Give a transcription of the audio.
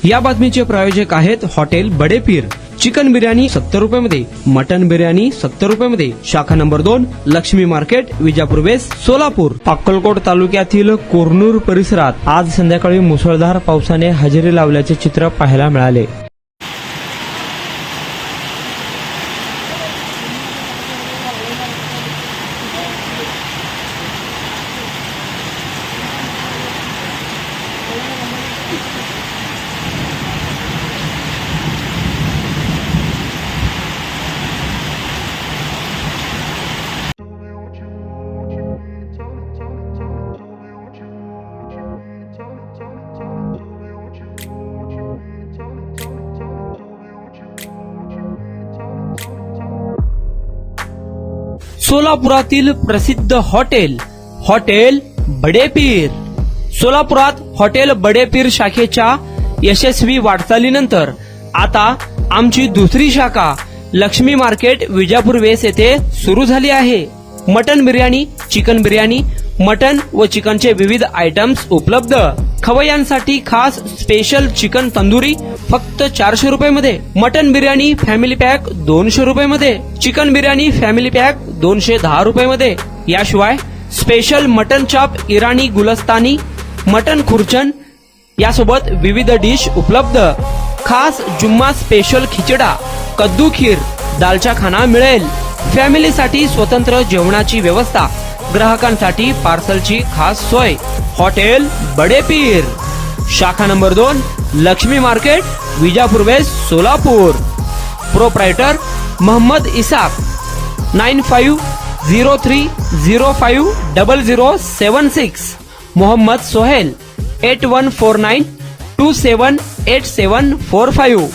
या बातमीचे प्रायोजक आहेत हॉटेल बडे पीर। चिकन बिर्याणी 70 रुपयामध्ये, मटन बिर्याणी 70 रुपयामध्ये। शाखा number 2, Lakshmi market, Vijapur west, Solapur. Akkalkot तालुक्यातील कोरनूर परिसरात आज संध्याकाळी मुसळधार पावसाने हजेरी लावल्याचे चित्र पाहायला मिळाले। सोलापुरातील प्रसिद्ध हॉटेल बडे पीर। सोलापुरात हॉटेल बडे पीर शाखेच्या यशस्वी वाटचालीनंतर आता आमची दुसरी शाखा लक्ष्मी मार्केट, विजापूर वेस्ट येथे सुरू झाली आहे। Mutton biryani, chicken biryani, mutton व चिकनचे विविध आयटम्स उपलब्ध। खवय्यांसाठी खास स्पेशल चिकन तंदुरी फक्त 400 रुपयामध्ये, मटन बिर्याणी फॅमिली पॅक 200 रुपयामध्ये, चिकन बिर्याणी फॅमिली पॅक 210 रुपयामध्ये। याशिवाय स्पेशल मटन चाप, इराणी गुलस्तानी, मटन खुर्चन यासोबत विविध डिश उपलब्ध। खास जुम्मा स्पेशल खिचडा, कद्दू खीर, दालचा खाना मिळेल। फॅमिलीसाठी स्वतंत्र जेवणाची व्यवस्था, ग्राहकांसाठी पार्सलची खास सोय। हॉटेल बडे पीर, शाखा number 2, Lakshmi market, Vijapur west, Solapur. Proprietor Mohammed Isaq, 9503050076। Mohammed Sohail, 8149278745।